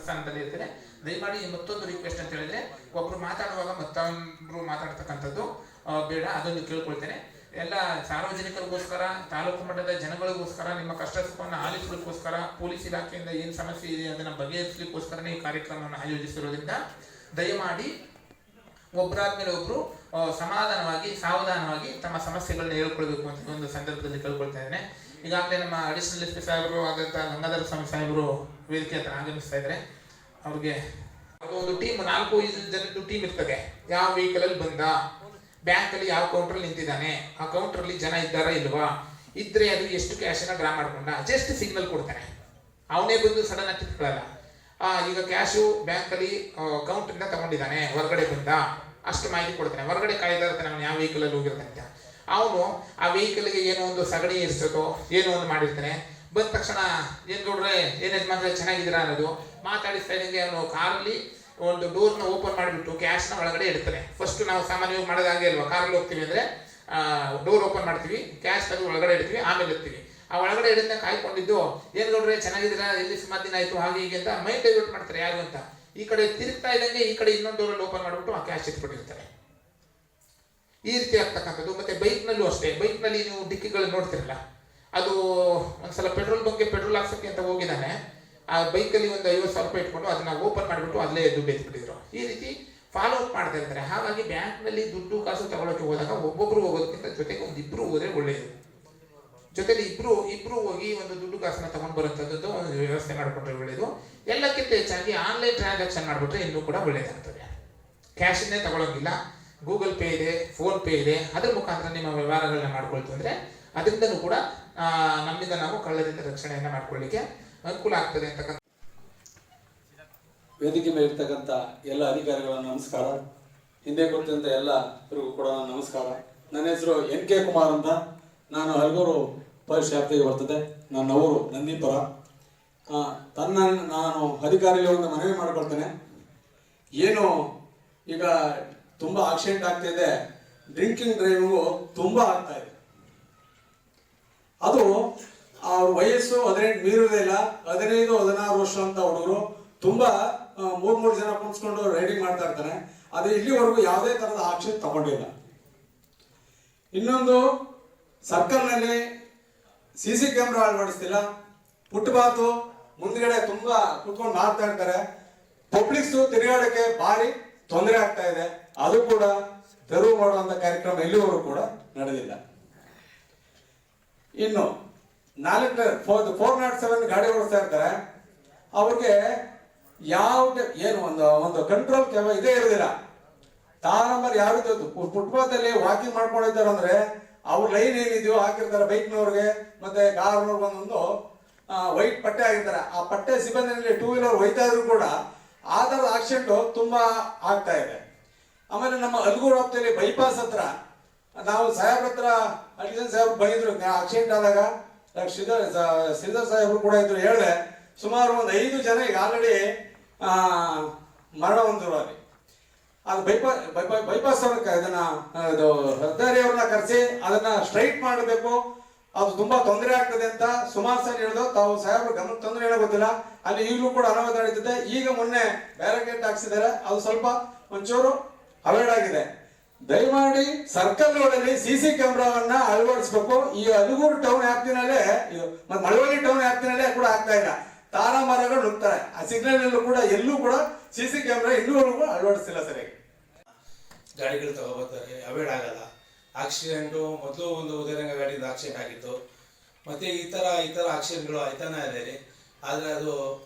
ಸ್ಥಾನದಲ್ಲಿ ಇರ್ತೇನೆ. ದಯಮಾಡಿ ಮತ್ತೊಂದು ರಿಕ್ವೆಸ್ಟ್ ಅಂತ ಹೇಳಿದ್ರೆ, ಒಬ್ರು ಮಾತಾಡುವಾಗ ಮತ್ತೊಬ್ರು ಮಾತಾಡ್ತಕ್ಕಂಥದ್ದು ಬೇಡ, ಅದೊಂದು ಕೇಳ್ಕೊಳ್ತೇನೆ. ಎಲ್ಲ ಸಾರ್ವಜನಿಕರಿಗೋಸ್ಕರ, ತಾಲೂಕು ಮಟ್ಟದ ಜನಗಳಿಗೋಸ್ಕರ, ನಿಮ್ಮ ಕಷ್ಟ ಸುಖವನ್ನು ಆಲಿಸಲಿಕ್ಕೋಸ್ಕರ, ಪೊಲೀಸ್ ಇಲಾಖೆಯಿಂದ ಏನು ಸಮಸ್ಯೆ ಇದೆ ಅದನ್ನು ಬಗೆಹರಿಸಲಿಕ್ಕೋಸ್ಕರನೇ ಈ ಕಾರ್ಯಕ್ರಮವನ್ನು ಆಯೋಜಿಸಿರೋದ್ರಿಂದ ದಯಮಾಡಿ ಒಬ್ಬರಾದ್ಮೇಲೆ ಒಬ್ರು ಸಮಾಧಾನವಾಗಿ ಸಾವಧಾನವಾಗಿ ತಮ್ಮ ಸಮಸ್ಯೆಗಳನ್ನ ಹೇಳ್ಕೊಳ್ಬೇಕು ಅಂತ ಒಂದು ಸಂದರ್ಭದಲ್ಲಿ ಕೇಳ್ಕೊಳ್ತಾ ಇದ್ದೇನೆ. ಈಗಾಗಲೇ ನಮ್ಮ ಅಡಿಷನಲ್ ಎಸ್ ಪಿ ಸಾಹೇಬರು ಆದಂಥ ಗಂಗಾಧರ ಸ್ವಾಮಿ ಸಾಹೇಬರು ವೇದಿಕೆ ಹತ್ರ ಆಗಮಿಸ್ತಾ ಇದ್ದಾರೆ. ಅವ್ರಿಗೆ ಒಂದು ಟೀಮ್ 4 ಜನದ್ದು ಟೀಮ್ ಇರ್ತದೆ. ಯಾವ ವೆಹಿಕಲ್ ಅಲ್ಲಿ ಬಂದ, ಬ್ಯಾಂಕ್ ಅಲ್ಲಿ ಯಾವ ಕೌಂಟರ್ ನಿಂತಿದ್ದಾನೆ, ಆ ಕೌಂಟರ್ ಅಲ್ಲಿ ಜನ ಇದ್ದಾರಾ ಇಲ್ವಾ, ಇದ್ರೆ ಅದು ಎಷ್ಟು ಕ್ಯಾಶ್ ಅನ್ನ ಡ್ರಾ ಮಾಡ್ಕೊಂಡ, ಜಸ್ಟ್ ಸಿಗ್ನಲ್ ಕೊಡ್ತಾನೆ. ಅವನೇ ಬಂದು ಸಡನ್ ಆಗಿ ತಿಳ್ಕೊಳ್ಳಲ್ಲ. ಈಗ ಕ್ಯಾಶು ಬ್ಯಾಂಕ್ ಅಲ್ಲಿ ಅಕೌಂಟ್ ಇಂದ ತಗೊಂಡಿದ್ದಾನೆ, ಹೊರಗಡೆ ಬಂದ, ಅಷ್ಟು ಮಾಹಿತಿ ಕೊಡ್ತಾನೆ. ಹೊರಗಡೆ ಕಾಯ್ತಾ ಇರ್ತಾನೆ ಅವನು ಯಾವ ವೆಹಿಕಲ್ ಅಲ್ಲಿ ಹೋಗಿರ್ತಾನೆ ಅಂತ. ಅವನು ಆ ವೆಹಿಕಲ್ಗೆ ಏನೋ ಒಂದು ಸಗಣಿ ಇರಿಸೋದು ಏನೋ ಒಂದು ಮಾಡಿರ್ತಾನೆ. ಬಂದ ತಕ್ಷಣ ಏನ್ ನೋಡ್ರೆ ಏನ್ ಯಜಮಾನ್ರೆ ಚೆನ್ನಾಗಿದ್ದೀರಾ ಅನ್ನೋದು ಮಾತಾಡಿಸ್ತಾ ಇದ್ದಂಗೆ ಅವನು ಕಾರಲ್ಲಿ ಒಂದು ಡೋರ್ನ ಓಪನ್ ಮಾಡಿಬಿಟ್ಟು ಕ್ಯಾಶ್ನ ಒಳಗಡೆ ಇಡ್ತಾನೆ. ಫಸ್ಟ್ ನಾವು ಸಾಮಾನ್ಯವಾಗಿ ಮಾಡೋದಾಗೆ ಅಲ್ವಾ, ಕಾರಲ್ಲಿ ಹೋಗ್ತೀವಿ ಅಂದ್ರೆ ಡೋರ್ ಓಪನ್ ಮಾಡ್ತೀವಿ, ಕ್ಯಾಶ್ ತೆಗೆದು ಒಳಗಡೆ ಇಡ್ತೀವಿ, ಆಮೇಲೆ ಇರ್ತೀವಿ. ಆ ಒಳಗಡೆ ಇಡೋದನ್ನ ಕಾಯ್ಕೊಂಡಿದ್ದು ಏನ್ ನೋಡ್ರೆ ಚೆನ್ನಾಗಿದ್ದೀರಾ, ಎಲ್ಲಿ ಸುಮಾರು ದಿನ ಆಯ್ತು, ಹಾಗೆ ಹೀಗೆ ಅಂತ ಮೈಂಡ್ ಡೈವರ್ಟ್ ಮಾಡ್ತಾರೆ ಯಾರು ಅಂತ. ಈ ಕಡೆ ತಿರುಗ್ತಾ ಇದ್ದಂಗೆ ಈ ಕಡೆ ಇನ್ನೊಂದು ಡೋರಲ್ಲಿ ಓಪನ್ ಮಾಡಿಬಿಟ್ಟು ಆ ಕ್ಯಾಶ್ ಇಟ್ಬಿಟ್ಟಿರ್ತಾರೆ. ಈ ರೀತಿ ಆಗ್ತಕ್ಕಂಥದ್ದು. ಮತ್ತೆ ಬೈಕ್ನಲ್ಲೂ ಅಷ್ಟೇ. ಬೈಕ್ನಲ್ಲಿ ನೀವು ಡಿಕ್ಕಿಗಳು ನೋಡ್ತಿರಲ್ಲ, ಅದು ಒಂದ್ಸಲ ಪೆಟ್ರೋಲ್ ಬಂಕ್ಗೆ ಪೆಟ್ರೋಲ್ ಹಾಕ್ಸಕ್ಕೆ ಅಂತ ಹೋಗಿದ್ದಾನೆ. ಆ ಬೈಕಲ್ಲಿ ಒಂದು 50,000 ರೂಪಾಯಿ ಇಟ್ಕೊಂಡು ಅದನ್ನ ಓಪನ್ ಮಾಡಿಬಿಟ್ಟು ಅಲ್ಲೇ ದುಡ್ಡು ಎತ್ಬಿಟ್ಟಿದ್ರು. ಈ ರೀತಿ ಫಾಲೋ ಅಪ್ ಮಾಡ್ತಾ ಇರ್ತಾರೆ. ಹಾಗಾಗಿ ಬ್ಯಾಂಕ್ನಲ್ಲಿ ದುಡ್ಡು ಕಾಸು ತಗೊಳ್ಳೋಕೆ ಹೋದಾಗ ಒಬ್ಬೊಬ್ರು ಹೋಗೋದಕ್ಕಿಂತ ಜೊತೆಗೆ ಒಂದಿಬ್ರು ಹೋದ್ರೆ ಒಳ್ಳೆಯದು. ಜೊತೆಲಿ ಇಬ್ರು ಹೋಗಿ ಒಂದು ದುಡ್ಡು ಕಾಸನ್ನ ತಗೊಂಡು ಬರುವಂಥದ್ದು ಒಂದು ವ್ಯವಸ್ಥೆ ಮಾಡಿಕೊಂಡ್ರೆ ಒಳ್ಳೆಯದು. ಎಲ್ಲಕ್ಕಿಂತ ಹೆಚ್ಚಾಗಿ ಆನ್ಲೈನ್ ಟ್ರಾನ್ಸಾಕ್ಷನ್ ಮಾಡಿಬಿಟ್ರೆ ಇನ್ನೂ ಕೂಡ ಒಳ್ಳೆಯದಾಗ್ತದೆ. ಕ್ಯಾಶನ್ನೇ ತಗೊಳ್ಳೋಂಗಿಲ್ಲ, ಗೂಗಲ್ ಪೇ ಇದೆ, ಫೋನ್ ಪೇ ಇದೆ, ಅದ್ರ ಮುಖಾಂತರ ನಿಮ್ಮ ವ್ಯವಹಾರಗಳನ್ನ ಮಾಡ್ಕೊಳ್ತು ಅಂದರೆ ಅದರಿಂದನೂ ಕೂಡ ನಮ್ಮಿಂದ ನಾವು ಕಳ್ಳರಿಂದ ರಕ್ಷಣೆಯನ್ನು ಮಾಡ್ಕೊಳ್ಳಿಕ್ಕೆ ಅನುಕೂಲ ಆಗ್ತದೆ ಅಂತಕ್ಕಂಥ. ವೇದಿಕೆ ಮೇಲೆ ಇರ್ತಕ್ಕಂಥ ಎಲ್ಲ ಅಧಿಕಾರಿಗಳ ನಮಸ್ಕಾರ. ಹಿಂದೆ ಕೊಟ್ಟಂತ ಎಲ್ಲರಿಗೂ ಕೂಡ ನಮಸ್ಕಾರ. ನನ್ನ ಹೆಸರು NK ಕುಮಾರ್ ಅಂತ. ನಾನು ಹಲಗೂರು ಪೊಲೀಸ್ ವ್ಯಾಪ್ತಿಗೆ ಬರ್ತದೆ. ನನ್ನ ಊರು ನಂದೀಪುರ. ನಾನು ಅಧಿಕಾರಿಗಳು ಒಂದು ಮನವಿ ಮಾಡ್ಕೊಳ್ತೇನೆ. ಏನು ಈಗ ತುಂಬ ಆಕ್ಸಿಡೆಂಟ್ ಆಗ್ತಿದೆ, ಡ್ರಿಂಕಿಂಗ್ ಡ್ರೈವಿಂಗು ತುಂಬ ಆಗ್ತಾ ಇದೆ. ಅದು ಅವ್ರ ವಯಸ್ಸು 18 ಮೀರುವುದಿಲ್ಲ. 15-16 ವರ್ಷ ಅಂತ ಹುಡುಗರು ತುಂಬ 3 ಜನ ಕುಣಿಸ್ಕೊಂಡು ರೈಡಿಂಗ್ ಮಾಡ್ತಾ ಇರ್ತಾರೆ. ಅದು ಇಲ್ಲಿವರೆಗೂ ಯಾವುದೇ ಥರದ ಆಕ್ಷನ್ ತಗೊಂಡಿಲ್ಲ. ಇನ್ನೊಂದು, ಸರ್ಕಲ್ನಲ್ಲಿ CC ಕ್ಯಾಮ್ರಾ ಅಳವಡಿಸ್ತಿಲ್ಲ. ಫುಟ್ಪಾತು ಮುಂದ್ಗಡೆ ತುಂಬ ಕುತ್ಕೊಂಡು ಮಾಡ್ತಾ ಇರ್ತಾರೆ. ಪಬ್ಲಿಕ್ಸು ತಿರುಗಾಡಕ್ಕೆ ಭಾರಿ ತೊಂದರೆ ಆಗ್ತಾ ಇದೆ. ಅದು ಕೂಡ ತೆರವು ಮಾಡುವಂಥ ಕಾರ್ಯಕ್ರಮ ಎಲ್ಲಿವರೆಗೂ ಕೂಡ ನಡೆದಿಲ್ಲ. ಇನ್ನು 407 ಗಾಡಿ ಓಡಿಸ್ತಾ ಇರ್ತಾರೆ. ಅವ್ರಿಗೆ ಏನು ಒಂದು ಕಂಟ್ರೋಲ್ ಇದೇ ಇರೋದಿಲ್ಲ. ನಂಬರ್ ಯಾವ್ದು ಫುಟ್ಪಾತ್ ಅಲ್ಲಿ ವಾಕಿಂಗ್ ಮಾಡ್ಕೊಂಡಿದ್ದಾರೆ ಅಂದ್ರೆ ಅವ್ರ ಲೈನ್ ಏನಿದೆಯೋ ಹಾಕಿರ್ತಾರೆ. ಬೈಕ್ನವ್ರಿಗೆ ಮತ್ತೆ ಕಾರ್ನವ್ರಿಗೆ ಒಂದೊಂದು ವೈಟ್ ಪಟ್ಟೆ ಆಗಿರ್ತಾರೆ. ಆ ಪಟ್ಟೆ ಸಿಬ್ಬಂದಿನಲ್ಲಿ 2 ವೀಲರ್ ಹೋಯ್ತಾ ಇದ್ರು ಕೂಡ ಆ ಥರದ ಆಕ್ಸಿಡೆಂಟ್ ತುಂಬಾ ಆಗ್ತಾ ಇದೆ. ಆಮೇಲೆ ನಮ್ಮ ಹಲಗೂರು ವ್ಯಾಪ್ತಿಯಲ್ಲಿ ಬೈಪಾಸ್ ಹತ್ರ ನಾವು ಸಾಹೇಬ್ರ ಹತ್ರ ಅಡಿಷನ್ ಸಾಹೇಬ್ರು ಬಂದಿದ್ರು ಆಕ್ಸಿಡೆಂಟ್ ಆದಾಗ. ಶ್ರೀಧರ್ ಸಾಹೇಬ್ರು ಕೂಡ ಇದ್ರು. ಹೇಳಿದೆ ಸುಮಾರು ಒಂದು 5 ಜನ ಈಗ ಆಲ್ರೆಡಿ ಮರಣ ಹೊಂದಿರು. ಅಲ್ಲಿ ಅದು ಬೈಪಾಸ್ ಅವ್ರ ಇದನ್ನ ಹೆದ್ದಾರಿಯವ್ರನ್ನ ಕರೆಸಿ ಅದನ್ನ ಸ್ಟ್ರೈಟ್ ಮಾಡಬೇಕು. ಅದು ತುಂಬಾ ತೊಂದರೆ ಆಗ್ತದೆ ಅಂತ ಸುಮಾರು ಸಲ ಹೇಳಿದ್ರು. ತಾವು ಸಾಹೇಬ್ರು ಗಮನ ತೊಂದರೆ ಏನೋ ಗೊತ್ತಿಲ್ಲ. ಅಲ್ಲಿ ಈಗಲೂ ಕೂಡ ಅನಾಹುತ ನಡೀತಿದೆ. ಈಗ ಮೊನ್ನೆ ಬ್ಯಾರಿಕೇಡ್ ಹಾಕ್ಸಿದ್ದಾರೆ. ಅದು ಸ್ವಲ್ಪ ಒಂಚೂರು ಅವಾಯ್ಡ್ ಆಗಿದೆ. ದಯಮಾಡಿ ಸರ್ಕಲ್ಗಳಲ್ಲಿ CC ಕ್ಯಾಮ್ರಾವನ್ನ ಅಳವಡಿಸಬೇಕು. ಈ ಹಲಗೂರು ಟೌನ್ ವ್ಯಾಪ್ತಿನಲ್ಲೇ ಇದು ಮತ್ತೆ ಮಳವಳ್ಳಿ ಟೌನ್ ವ್ಯಾಪ್ತಿನಲ್ಲೇ ಕೂಡ ಆಗ್ತಾ ಇಲ್ಲ. ತಾರ ಮರಗಳು ನುಗ್ತಾರೆ. ಆ ಸಿಗ್ನಲ್ ಎಲ್ಲೂ ಕೂಡ ಎಲ್ಲೂ ಕೂಡ CC ಕ್ಯಾಮ್ರಾ ಇನ್ನೂವರೆಗೂ ಅಳವಡಿಸಿಲ್ಲ ಸರಿಯಾಗಿ. ಗಾಡಿಗಳು ತಗೋಬರ್ತಾರೆ, ಅವಾಯ್ಡ್ ಆಗಲ್ಲ. ಆಕ್ಸಿಡೆಂಟು ಮೊದಲು ಒಂದು ಉದಯರಂಗ ಗಾಡಿಯಿಂದ ಆಕ್ಸಿಡೆಂಟ್ ಆಗಿತ್ತು. ಮತ್ತು ಈ ಥರ ಆಕ್ಸಿಡೆಂಟ್ಗಳು ಆಯ್ತಾನೆ ಇದೆ. ಆದರೆ ಅದು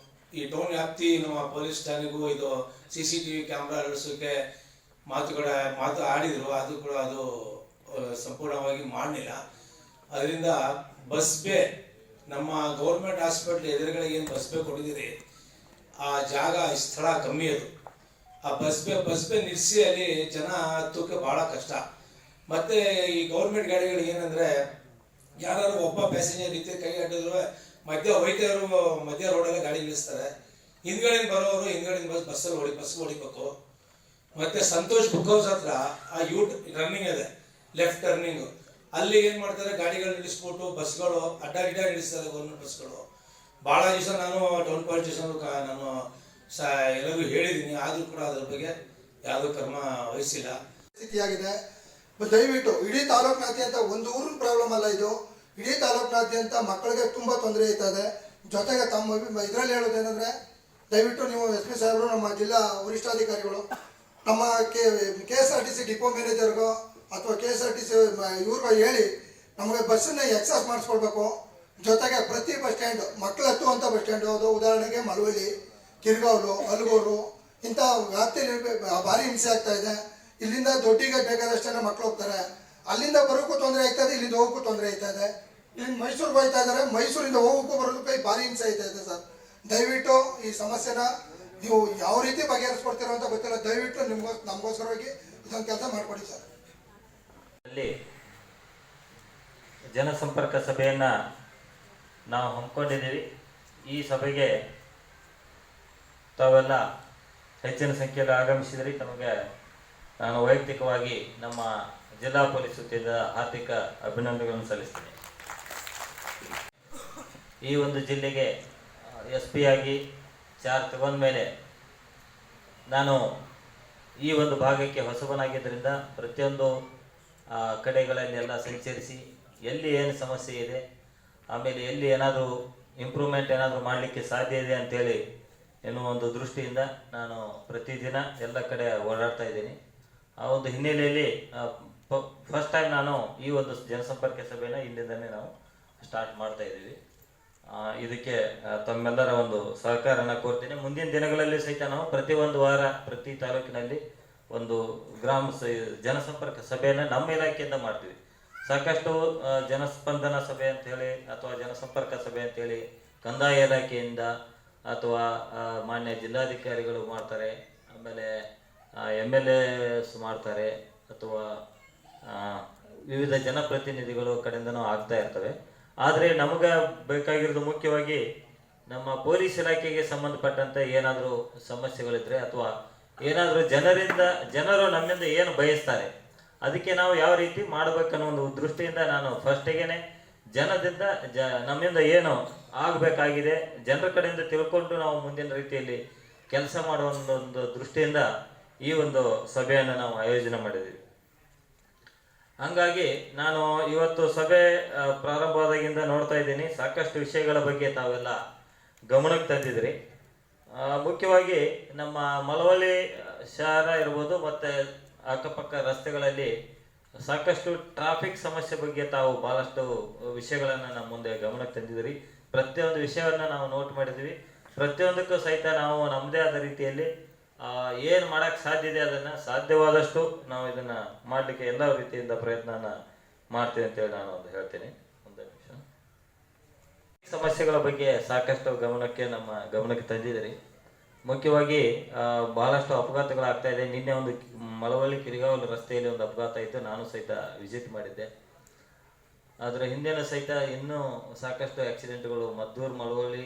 ಈ ಟೌನ್ ವ್ಯಾಪ್ತಿ ನಮ್ಮ ಪೊಲೀಸ್ ಠಾಣೆಗೂ ಇದು CCTV ಕ್ಯಾಮ್ರಾ ಅಳವಡಿಸೋಕ್ಕೆ ಮಾತು ಆಡಿದ್ರು. ಅದು ಕೂಡ ಅದು ಸಂಪೂರ್ಣವಾಗಿ ಮಾಡಲಿಲ್ಲ. ಅದರಿಂದ ಬಸ್ ಬೇ ನಮ್ಮ ಗೌರ್ಮೆಂಟ್ ಹಾಸ್ಪಿಟ್ಲ್ ಎದುರುಗಡೆ ಏನು ಬಸ್ ಬೇ ಕೊಟ್ಟಿದ್ದೀರಿ, ಆ ಜಾಗ ಸ್ಥಳ ಕಮ್ಮಿ. ಅದು ಆ ಬಸ್ ಬೇ ನಿಲ್ಲಿಸಿ ಅಲ್ಲಿ ಜನ ಹತ್ತೋಕೆ ಭಾಳ ಕಷ್ಟ. ಮತ್ತು ಈ ಗೌರ್ಮೆಂಟ್ ಗಾಡಿಗಳು ಏನಂದರೆ ಯಾರು ಒಬ್ಬ ಪ್ಯಾಸೆಂಜರ್ ರೀತಿ ಕೈ ಅಡ್ಡಿದ್ರು ಮಧ್ಯ ರೋಡಲ್ಲೇ ಗಾಡಿ ನಿಲ್ಲಿಸ್ತಾರೆ. ಹಿಂದ್ಗಡೆಯಿಂದ ಬರೋರು ಹಿಂದ್ಗಡೆಯಿಂದ ಬಸ್ ಹೊಡಿಬೇಕು. ಮತ್ತು ಸಂತೋಷ್ ಬುಕ್ ಹೌಸ್ ಹತ್ರ ಆ ರನ್ನಿಂಗ್ ಇದೆ, ಲೆಫ್ಟ್ ಟರ್ನಿಂಗು. ಅಲ್ಲಿ ಏನು ಮಾಡ್ತಾರೆ, ಗಾಡಿಗಳು ನಿಲ್ಲಿಸ್ಬಿಟ್ಟು ಬಸ್ಗಳು ಅಡ್ಡ ನಿಲ್ಲಿಸ್ತಾರೆ ಗೌರ್ಮೆಂಟ್ ಬಸ್ಗಳು. ಭಾಳ ದಿವಸ ನಾನು ಟೌನ್ ಪೊಲೀಸ್ ಸ್ಟೇಷನ್ ನಾನು ಎಲ್ಲರಿಗೂ ಹೇಳಿದ್ದೀನಿ, ಆದರೂ ಕೂಡ ಅದ್ರ ಬಗ್ಗೆ ಯಾವುದೂ ಕ್ರಮ ವಹಿಸಿಲ್ಲ. ಸ್ಥಿತಿಯಾಗಿದೆ. ದಯವಿಟ್ಟು ಇಡೀ ತಾಲೂಕಿನಾದ್ಯಂತ ಒಂದು ಊರಿನ ಪ್ರಾಬ್ಲಮ್ ಅಲ್ಲ ಇದು, ಇಡೀ ತಾಲೂಕಿನಾದ್ಯಂತ ಮಕ್ಕಳಿಗೆ ತುಂಬ ತೊಂದರೆ ಇರ್ತದೆ. ಜೊತೆಗೆ ತಮ್ಮ ಇದರಲ್ಲಿ ಹೇಳೋದೇನೆಂದರೆ, ದಯವಿಟ್ಟು ನೀವು SP ಸಾಹೇಬರು, ನಮ್ಮ ಜಿಲ್ಲಾ ವರಿಷ್ಠಾಧಿಕಾರಿಗಳು, ನಮ್ಮ KSRTC ಡಿಪೋ ಮ್ಯಾನೇಜರ್ಗೋ ಅಥವಾ KSRTC ಇವ್ರಿಗೋ ಹೇಳಿ ನಮಗೆ ಬಸ್ಸನ್ನ ಎಕ್ಸಸ್ ಮಾಡಿಸ್ಕೊಳ್ಬೇಕು. ಜೊತೆಗೆ ಪ್ರತಿ ಬಸ್ ಸ್ಟ್ಯಾಂಡ್ ಮಕ್ಕಳು ಹತ್ತುವಂಥ ಬಸ್ ಸ್ಟ್ಯಾಂಡ್ ಅದು, ಉದಾಹರಣೆಗೆ ಮಳವಳ್ಳಿ, ಕಿರ್ಗಾವ್ಲು, ಅಲ್ಗೂರು ಇಂಥ ವ್ಯಾಪ್ತಿಯಲ್ಲಿ ಭಾರಿ ಹಿಂಸೆ ಆಗ್ತಾ ಇದೆ. ಇಲ್ಲಿಂದ ದೊಡ್ಡಿಗೆ ಬೇಕಾದಷ್ಟು ಜನ ಮಕ್ಕಳು ಹೋಗ್ತಾರೆ, ಅಲ್ಲಿಂದ ಬರೋಕ್ಕೂ ತೊಂದರೆ ಆಗ್ತಾ ಇದೆ, ಇಲ್ಲಿಂದ ಹೋಗೋಕ್ಕೂ ತೊಂದರೆ ಆಗ್ತಾ ಇದೆ. ಇಲ್ಲಿ ಮೈಸೂರಿಗೆ ಹೋಗ್ತಾ ಇದ್ದಾರೆ, ಮೈಸೂರಿಂದ ಹೋಗೋಕ್ಕೂ ಬರೋದಕ್ಕೆ ಭಾರಿ ಹಿಂಸೆ ಆಗ್ತಾ ಇದೆ ಸರ್. ದಯವಿಟ್ಟು ಈ ಸಮಸ್ಯೆನ ನೀವು ಯಾವ ರೀತಿ ಬಗೆಹರಿಸ್ಕೊಡ್ತೀರೋ ಅಂತ ಗೊತ್ತಿಲ್ಲ, ದಯವಿಟ್ಟು ನಮಗೋಸ್ಕರವಾಗಿ ಇದೊಂದು ಕೆಲಸ ಮಾಡಿಕೊಡಿ ಸರ್. ಅಲ್ಲಿ ಜನಸಂಪರ್ಕ ಸಭೆಯನ್ನು ನಾವು ಹಮ್ಮಿಕೊಂಡಿದ್ದೀವಿ. ಈ ಸಭೆಗೆ ತಾವೆಲ್ಲ ಹೆಚ್ಚಿನ ಸಂಖ್ಯೆಯಲ್ಲಿ ಆಗಮಿಸಿದರೆ ತಮಗೆ ನಾನು ವೈಯಕ್ತಿಕವಾಗಿ ನಮ್ಮ ಜಿಲ್ಲಾ ಪೊಲೀಸ್ ವತಿಯಿಂದ ಹಾರ್ದಿಕ ಅಭಿನಂದನೆಗಳನ್ನು ಸಲ್ಲಿಸ್ತೀನಿ. ಈ ಒಂದು ಜಿಲ್ಲೆಗೆ SP ಆಗಿ ಚಾರ್ಜ್ ತಗೊಂಡ ಮೇಲೆ ನಾನು ಈ ಒಂದು ಭಾಗಕ್ಕೆ ಹೊಸಬನಾಗಿದ್ದರಿಂದ ಪ್ರತಿಯೊಂದು ಕಡೆಗಳಲ್ಲಿ ಎಲ್ಲ ಸಂಚರಿಸಿ ಎಲ್ಲಿ ಏನು ಸಮಸ್ಯೆ ಇದೆ, ಆಮೇಲೆ ಎಲ್ಲಿ ಏನಾದರೂ ಇಂಪ್ರೂವ್ಮೆಂಟ್ ಏನಾದರೂ ಮಾಡಲಿಕ್ಕೆ ಸಾಧ್ಯ ಇದೆ ಅಂತೇಳಿ ಎನ್ನುವ ಒಂದು ದೃಷ್ಟಿಯಿಂದ ನಾನು ಪ್ರತಿದಿನ ಎಲ್ಲ ಕಡೆ ಓಡಾಡ್ತಾ ಇದ್ದೀನಿ. ಆ ಒಂದು ಹಿನ್ನೆಲೆಯಲ್ಲಿ ಫಸ್ಟ್ ಟೈಮ್ ನಾನು ಈ ಒಂದು ಜನಸಂಪರ್ಕ ಸಭೆನ ಇಲ್ಲಿಂದನೇ ನಾವು ಸ್ಟಾರ್ಟ್ ಮಾಡ್ತಾ ಇದ್ದೀವಿ. ಇದಕ್ಕೆ ತಮ್ಮೆಲ್ಲರ ಒಂದು ಸಹಕಾರನ ಕೋರ್ತೀನಿ. ಮುಂದಿನ ದಿನಗಳಲ್ಲಿ ಸಹಿತ ನಾವು ಪ್ರತಿ ಒಂದು ವಾರ ಪ್ರತಿ ತಾಲೂಕಿನಲ್ಲಿ ಒಂದು ಜನಸಂಪರ್ಕ ಸಭೆಯನ್ನು ನಮ್ಮ ಇಲಾಖೆಯಿಂದ ಮಾಡ್ತೀವಿ. ಸಾಕಷ್ಟು ಜನಸ್ಪಂದನ ಸಭೆ ಅಂತೇಳಿ ಅಥವಾ ಜನಸಂಪರ್ಕ ಸಭೆ ಅಂತೇಳಿ ಕಂದಾಯ ಇಲಾಖೆಯಿಂದ ಅಥವಾ ಮಾನ್ಯ ಜಿಲ್ಲಾಧಿಕಾರಿಗಳು ಮಾಡ್ತಾರೆ, ಆಮೇಲೆ MLAs ಮಾಡ್ತಾರೆ, ಅಥವಾ ವಿವಿಧ ಜನಪ್ರತಿನಿಧಿಗಳು ಕಡೆಯಿಂದನೂ ಆಗ್ತಾ ಇರ್ತವೆ. ಆದರೆ ನಮಗೆ ಬೇಕಾಗಿರೋದು ಮುಖ್ಯವಾಗಿ ನಮ್ಮ ಪೊಲೀಸ್ ಇಲಾಖೆಗೆ ಸಂಬಂಧಪಟ್ಟಂತೆ ಏನಾದರೂ ಸಮಸ್ಯೆಗಳಿದ್ರೆ ಅಥವಾ ಏನಾದರೂ ಜನರು ನಮ್ಮಿಂದ ಏನು ಬಯಸ್ತಾರೆ ಅದಕ್ಕೆ ನಾವು ಯಾವ ರೀತಿ ಮಾಡಬೇಕನ್ನೋ ಒಂದು ದೃಷ್ಟಿಯಿಂದ ನಾನು ಫಸ್ಟಿಗೆ ಜನದಿಂದ ನಮ್ಮಿಂದ ಏನು ಆಗಬೇಕಾಗಿದೆ ಜನರ ಕಡೆಯಿಂದ ತಿಳ್ಕೊಂಡು ನಾವು ಮುಂದಿನ ರೀತಿಯಲ್ಲಿ ಕೆಲಸ ಮಾಡುವ ಒಂದು ದೃಷ್ಟಿಯಿಂದ ಈ ಒಂದು ಸಭೆಯನ್ನು ನಾವು ಆಯೋಜನೆ ಮಾಡಿದ್ದೀವಿ. ಹಂಗಾಗಿ ನಾನು ಇವತ್ತು ಸಭೆ ಪ್ರಾರಂಭವಾದಾಗಿಂದ ನೋಡ್ತಾ ಇದ್ದೀನಿ, ಸಾಕಷ್ಟು ವಿಷಯಗಳ ಬಗ್ಗೆ ತಾವೆಲ್ಲ ಗಮನಕ್ಕೆ ತಂದಿದ್ರಿ. ಮುಖ್ಯವಾಗಿ ನಮ್ಮ ಮಳವಳ್ಳಿ ಶಹರ ಇರ್ಬೋದು ಮತ್ತು ಅಕ್ಕಪಕ್ಕ ರಸ್ತೆಗಳಲ್ಲಿ ಸಾಕಷ್ಟು ಟ್ರಾಫಿಕ್ ಸಮಸ್ಯೆ ಬಗ್ಗೆ ತಾವು ಭಾಳಷ್ಟು ವಿಷಯಗಳನ್ನು ನಮ್ಮ ಮುಂದೆ ಗಮನಕ್ಕೆ ತಂದಿದ್ದೀರಿ. ಪ್ರತಿಯೊಂದು ವಿಷಯವನ್ನು ನಾವು ನೋಟ್ ಮಾಡಿದ್ವಿ. ಪ್ರತಿಯೊಂದಕ್ಕೂ ಸಹಿತ ನಾವು ನಮ್ಮದೇ ಆದ ರೀತಿಯಲ್ಲಿ ಏನು ಮಾಡೋಕ್ಕೆ ಸಾಧ್ಯ ಇದೆ ಅದನ್ನು ಸಾಧ್ಯವಾದಷ್ಟು ನಾವು ಇದನ್ನು ಮಾಡಲಿಕ್ಕೆ ಎಲ್ಲ ರೀತಿಯಿಂದ ಪ್ರಯತ್ನನ ಮಾಡ್ತೀವಿ ಅಂತೇಳಿ ನಾನು ಒಂದು ಹೇಳ್ತೀನಿ. ಒಂದು ನಿಮಿಷ. ಸಮಸ್ಯೆಗಳ ಬಗ್ಗೆ ಸಾಕಷ್ಟು ನಮ್ಮ ಗಮನಕ್ಕೆ ತಂದಿದ್ದೀರಿ. ಮುಖ್ಯವಾಗಿ ಭಾಳಷ್ಟು ಅಪಘಾತಗಳಾಗ್ತಾ ಇದೆ. ನಿನ್ನೆ ಒಂದು ಮಳವಳ್ಳಿ ಕಿರಿಗಾವಲು ರಸ್ತೆಯಲ್ಲಿ ಒಂದು ಅಪಘಾತ ಇತ್ತು, ನಾನು ಸಹಿತ ವಿಸಿಟ್ ಮಾಡಿದ್ದೆ. ಅದರ ಹಿಂದಿನ ಸಹಿತ ಇನ್ನೂ ಸಾಕಷ್ಟು ಆಕ್ಸಿಡೆಂಟ್ಗಳು ಮದ್ದೂರು ಮಳವಳ್ಳಿ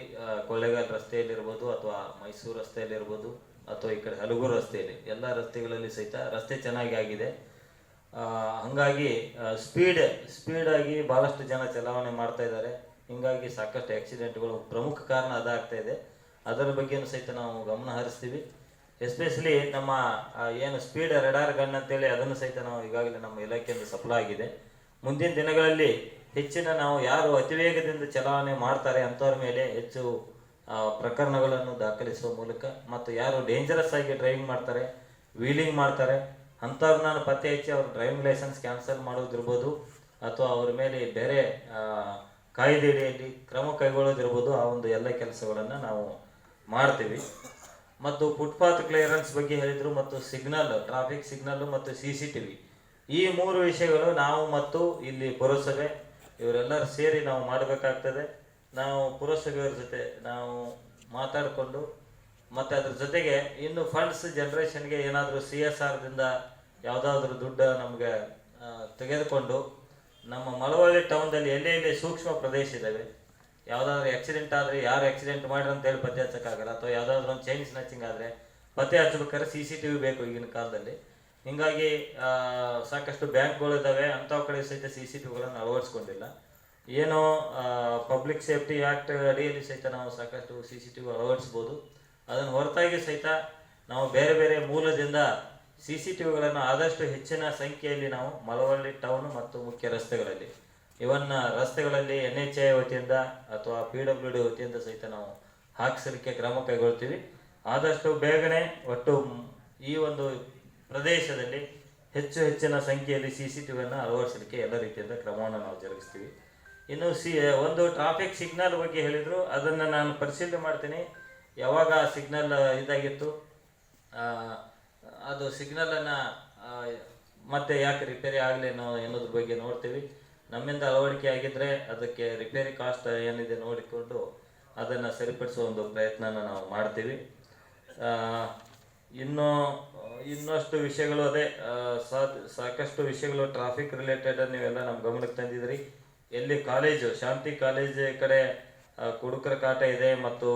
ಕೊಳ್ಳೇಗಾಲ ರಸ್ತೆಯಲ್ಲಿರ್ಬೋದು ಅಥವಾ ಮೈಸೂರು ರಸ್ತೆಯಲ್ಲಿರ್ಬೋದು ಅಥವಾ ಈ ಕಡೆ ಹಲಗೂರು ರಸ್ತೆಯಲ್ಲಿ ಎಲ್ಲ ರಸ್ತೆಗಳಲ್ಲಿ ಸಹಿತ ರಸ್ತೆ ಚೆನ್ನಾಗಿ ಆಗಿದೆ. ಹಾಗಾಗಿ ಸ್ಪೀಡಾಗಿ ಭಾಳಷ್ಟು ಜನ ಚಲಾವಣೆ ಮಾಡ್ತಾ ಇದ್ದಾರೆ. ಹೀಗಾಗಿ ಸಾಕಷ್ಟು ಆಕ್ಸಿಡೆಂಟ್ಗಳು ಪ್ರಮುಖ ಕಾರಣ ಅದಾಗ್ತಾ ಇದೆ. ಅದರ ಬಗ್ಗೆಯೂ ಸಹಿತ ನಾವು ಗಮನ ಹರಿಸ್ತೀವಿ. ಎಸ್ಪೆಷಲಿ ನಮ್ಮ ಏನು ಸ್ಪೀಡ್ ರೆಡಾರ್ ಗನ್ ಅಂತೇಳಿ ಅದನ್ನು ಸಹಿತ ನಾವು ಈಗಾಗಲೇ ನಮ್ಮ ಇಲಾಖೆಯಿಂದ ಸಪ್ಲೈ ಆಗಿದೆ. ಮುಂದಿನ ದಿನಗಳಲ್ಲಿ ಹೆಚ್ಚಿನ ನಾವು ಯಾರು ಅತಿವೇಗದಿಂದ ಚಲಾವಣೆ ಮಾಡ್ತಾರೆ ಅಂಥವ್ರ ಮೇಲೆ ಹೆಚ್ಚು ಪ್ರಕರಣಗಳನ್ನು ದಾಖಲಿಸುವ ಮೂಲಕ ಮತ್ತು ಯಾರು ಡೇಂಜರಸ್ ಆಗಿ ಡ್ರೈವಿಂಗ್ ಮಾಡ್ತಾರೆ, ವೀಲಿಂಗ್ ಮಾಡ್ತಾರೆ ಅಂಥವ್ರನ್ನ ಪತ್ತೆ ಹಚ್ಚಿ ಅವ್ರ ಡ್ರೈವಿಂಗ್ ಲೈಸೆನ್ಸ್ ಕ್ಯಾನ್ಸಲ್ ಮಾಡೋದಿರ್ಬೋದು ಅಥವಾ ಅವ್ರ ಮೇಲೆ ಬೇರೆ ಕಾಯ್ದೆಯಡಿಯಲ್ಲಿ ಕ್ರಮ ಕೈಗೊಳ್ಳೋದಿರ್ಬೋದು. ಆ ಒಂದು ಎಲ್ಲ ಕೆಲಸಗಳನ್ನು ನಾವು ಮಾಡ್ತೀವಿ. ಮತ್ತು ಫುಟ್ಪಾತ್ ಕ್ಲಿಯರೆನ್ಸ್ ಬಗ್ಗೆ ಹೇಳಿದರು ಮತ್ತು ಟ್ರಾಫಿಕ್ ಸಿಗ್ನಲ್ಲು ಮತ್ತು CCTV ಈ 3 ವಿಷಯಗಳು ನಾವು ಮತ್ತು ಇಲ್ಲಿ ಪುರಸಭೆ ಇವರೆಲ್ಲರೂ ಸೇರಿ ನಾವು ಮಾಡಬೇಕಾಗ್ತದೆ. ನಾವು ಪುರಸಭೆಯವ್ರ ಜೊತೆ ನಾವು ಮಾತಾಡಿಕೊಂಡು ಮತ್ತು ಅದ್ರ ಜೊತೆಗೆ ಇನ್ನು ಫಂಡ್ಸ್ ಜನ್ರೇಷನ್ಗೆ ಏನಾದರೂ CSRದಿಂದ ಯಾವುದಾದ್ರೂ ದುಡ್ಡು ನಮಗೆ ತೆಗೆದುಕೊಂಡು ನಮ್ಮ ಮಳವಳ್ಳಿ ಟೌನ್ದಲ್ಲಿ ಎಲ್ಲೆಲ್ಲಿ ಸೂಕ್ಷ್ಮ ಪ್ರದೇಶ ಇದ್ದಾವೆ, ಯಾವುದಾದ್ರೂ ಆಕ್ಸಿಡೆಂಟ್ ಆದರೆ ಯಾರು ಆಕ್ಸಿಡೆಂಟ್ ಮಾಡ್ರಿ ಅಂತೇಳಿ ಪತ್ತೆ ಹಚ್ಚೋಕ್ಕಾಗಲ್ಲ, ಅಥವಾ ಯಾವುದಾದ್ರೂ ಒಂದು ಚೈನ್ ಸ್ನ್ಯಾಚಿಂಗ್ ಆದರೆ ಪತ್ತೆ ಹಚ್ಚಬೇಕಾದ್ರೆ CCTV ಬೇಕು ಈಗಿನ ಕಾಲದಲ್ಲಿ. ಹೀಗಾಗಿ ಸಾಕಷ್ಟು ಬ್ಯಾಂಕ್ಗಳು ಇದ್ದಾವೆ, ಅಂಥವು ಕಡೆ ಸಹಿತ CCTVಗಳನ್ನು ಅಳವಡಿಸ್ಕೊಂಡಿಲ್ಲ. ಏನೋ ಪಬ್ಲಿಕ್ ಸೇಫ್ಟಿ ಆ್ಯಕ್ಟ್ ಅಡಿಯಲ್ಲಿ ಸಹಿತ ನಾವು ಸಾಕಷ್ಟು CCTV ಅಳವಡಿಸ್ಬೋದು. ಅದನ್ನು ಹೊರತಾಗಿ ಸಹಿತ ನಾವು ಬೇರೆ ಬೇರೆ ಮೂಲದಿಂದ CCTVಗಳನ್ನು ಆದಷ್ಟು ಹೆಚ್ಚಿನ ಸಂಖ್ಯೆಯಲ್ಲಿ ನಾವು ಮಳವಳ್ಳಿ ಟೌನ್ ಮತ್ತು ಮುಖ್ಯ ರಸ್ತೆಗಳಲ್ಲಿ, ಇವನ್ನ ರಸ್ತೆಗಳಲ್ಲಿ NHAI ವತಿಯಿಂದ ಅಥವಾ PWD ವತಿಯಿಂದ ಸಹಿತ ನಾವು ಹಾಕಿಸಲಿಕ್ಕೆ ಕ್ರಮ ಕೈಗೊಳ್ತೀವಿ. ಆದಷ್ಟು ಬೇಗನೆ ಒಟ್ಟು ಈ ಒಂದು ಪ್ರದೇಶದಲ್ಲಿ ಹೆಚ್ಚಿನ ಸಂಖ್ಯೆಯಲ್ಲಿ CCTVಯನ್ನು ಅಳವಡಿಸಲಿಕ್ಕೆ ಎಲ್ಲ ರೀತಿಯಿಂದ ಕ್ರಮವನ್ನು ನಾವು ಜರುಗಿಸ್ತೀವಿ. ಇನ್ನು ಒಂದು ಟ್ರಾಫಿಕ್ ಸಿಗ್ನಲ್ ಬಗ್ಗೆ ಹೇಳಿದ್ರು, ಅದನ್ನು ನಾನು ಪರಿಶೀಲನೆ ಮಾಡ್ತೀನಿ. ಯಾವಾಗ ಸಿಗ್ನಲ್ ಇದಾಗಿತ್ತು, ಅದು ಸಿಗ್ನಲನ್ನು ಮತ್ತೆ ಯಾಕೆ ರಿಪೇರಿ ಆಗಲೇನೋ ಅನ್ನೋದ್ರ ಬಗ್ಗೆ ನೋಡ್ತೀವಿ. ನಮ್ಮಿಂದ ಅಳವಡಿಕೆ ಆಗಿದ್ದರೆ ಅದಕ್ಕೆ ರಿಪೇರಿ ಕಾಸ್ಟ್ ಏನಿದೆ ನೋಡಿಕೊಂಡು ಅದನ್ನು ಸರಿಪಡಿಸುವ ಒಂದು ಪ್ರಯತ್ನನ ನಾವು ಮಾಡ್ತೀವಿ. ಇನ್ನಷ್ಟು ವಿಷಯಗಳು ಅದೇ ಸಾಕಷ್ಟು ವಿಷಯಗಳು ಟ್ರಾಫಿಕ್ ರಿಲೇಟೆಡ್ ನೀವೆಲ್ಲ ನಮ್ಮ ಗಮನಕ್ಕೆ ತಂದಿದ್ರಿ. ಎಲ್ಲಿ ಕಾಲೇಜು, ಶಾಂತಿ ಕಾಲೇಜ್ ಕಡೆ ಕುಡುಕರ ಕಾಟ ಇದೆ ಮತ್ತು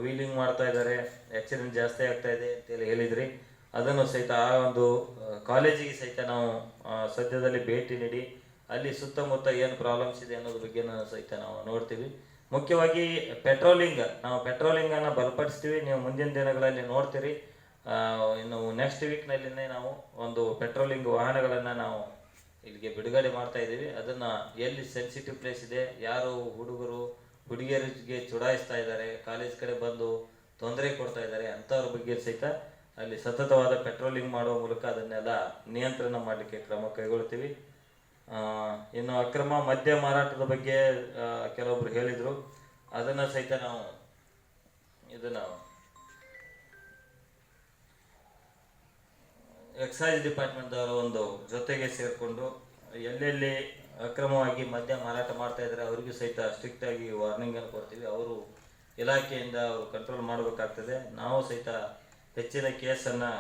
ವೀಲಿಂಗ್ ಮಾಡ್ತಾ ಇದ್ದಾರೆ, ಆಕ್ಸಿಡೆಂಟ್ ಜಾಸ್ತಿ ಆಗ್ತಾ ಇದೆ ಅಂತೇಳಿ ಹೇಳಿದ್ರಿ. ಅದನ್ನು ಸಹಿತ ಆ ಒಂದು ಕಾಲೇಜಿಗೆ ಸಹಿತ ನಾವು ಸದ್ಯದಲ್ಲಿ ಭೇಟಿ ನೀಡಿ ಅಲ್ಲಿ ಸುತ್ತಮುತ್ತ ಏನು ಪ್ರಾಬ್ಲಮ್ಸ್ ಇದೆ ಅನ್ನೋದ್ರ ಬಗ್ಗೆ ಸಹಿತ ನಾವು ನೋಡ್ತೀವಿ. ಮುಖ್ಯವಾಗಿ ನಾವು ಪೆಟ್ರೋಲಿಂಗನ್ನು ಬಲಪಡಿಸ್ತೀವಿ. ನೀವು ಮುಂದಿನ ದಿನಗಳಲ್ಲಿ ನೋಡ್ತೀರಿ. ಇನ್ನು ನೆಕ್ಸ್ಟ್ ವೀಕ್ನಲ್ಲಿನೇ ನಾವು ಒಂದು ಪೆಟ್ರೋಲಿಂಗ್ ವಾಹನಗಳನ್ನು ನಾವು ಇಲ್ಲಿಗೆ ಬಿಡುಗಡೆ ಮಾಡ್ತಾ ಇದ್ದೀವಿ. ಅದನ್ನು ಎಲ್ಲಿ ಸೆನ್ಸಿಟಿವ್ ಪ್ಲೇಸ್ ಇದೆ, ಯಾರು ಹುಡುಗಿಯರಿಗೆ ಚುಡಾಯಿಸ್ತಾ ಇದ್ದಾರೆ, ಕಾಲೇಜ್ ಕಡೆ ಬಂದು ತೊಂದರೆ ಕೊಡ್ತಾ ಇದ್ದಾರೆ, ಅಂಥವ್ರ ಬಗ್ಗೆ ಸಹಿತ ಅಲ್ಲಿ ಸತತವಾದ ಪೆಟ್ರೋಲಿಂಗ್ ಮಾಡುವ ಮೂಲಕ ಅದನ್ನೆಲ್ಲ ನಿಯಂತ್ರಣ ಮಾಡಲಿಕ್ಕೆ ಕ್ರಮ ಕೈಗೊಳ್ತೀವಿ. ಇನ್ನು ಅಕ್ರಮ ಮದ್ಯ ಮಾರಾಟದ ಬಗ್ಗೆ ಕೆಲವೊಬ್ರು ಹೇಳಿದರು. ಅದನ್ನು ಸಹಿತ ನಾವು ಎಕ್ಸೈಸ್ ಡಿಪಾರ್ಟ್ಮೆಂಟ್ದವರು ಒಂದು ಜೊತೆಗೆ ಸೇರಿಕೊಂಡು ಎಲ್ಲೆಲ್ಲಿ ಅಕ್ರಮವಾಗಿ ಮದ್ಯ ಮಾರಾಟ ಮಾಡ್ತಾ ಇದ್ದಾರೆ ಅವರಿಗೂ ಸಹಿತ ಸ್ಟ್ರಿಕ್ಟ್ ಆಗಿ ವಾರ್ನಿಂಗ್ ಅನ್ನು ಕೊಡ್ತೀವಿ. ಅವರು ಇಲಾಖೆಯಿಂದ ಅವರು ಕಂಟ್ರೋಲ್ ಮಾಡಬೇಕಾಗ್ತದೆ. ನಾವು ಸಹಿತ ಹೆಚ್ಚಿನ ಕೇಸನ್ನು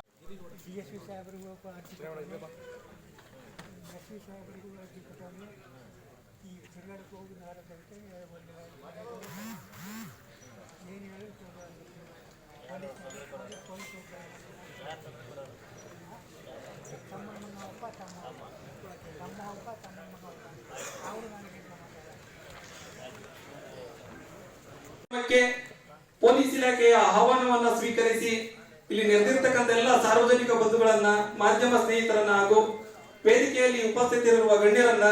ಪೊಲೀಸ್ ಇಲಾಖೆಯ ಆಹ್ವಾನವನ್ನ ಸ್ವೀಕರಿಸಿ ಇಲ್ಲಿ ನೆರೆದಿರ್ತಕ್ಕಂಥ ಎಲ್ಲ ಸಾರ್ವಜನಿಕ ಬಂಧುಗಳನ್ನ, ಮಾಧ್ಯಮ ಸ್ನೇಹಿತರನ್ನ ಹಾಗೂ ವೇದಿಕೆಯಲ್ಲಿ ಉಪಸ್ಥಿತರಿರುವ ಗಣ್ಯರನ್ನ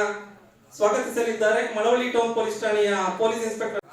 ಸ್ವಾಗತಿಸಲಿದ್ದಾರೆ. ಮಳವಳ್ಳಿ ಟೌನ್ ಪೊಲೀಸ್ ಠಾಣೆಯ ಪೊಲೀಸ್ ಇನ್ಸ್ಪೆಕ್ಟರ್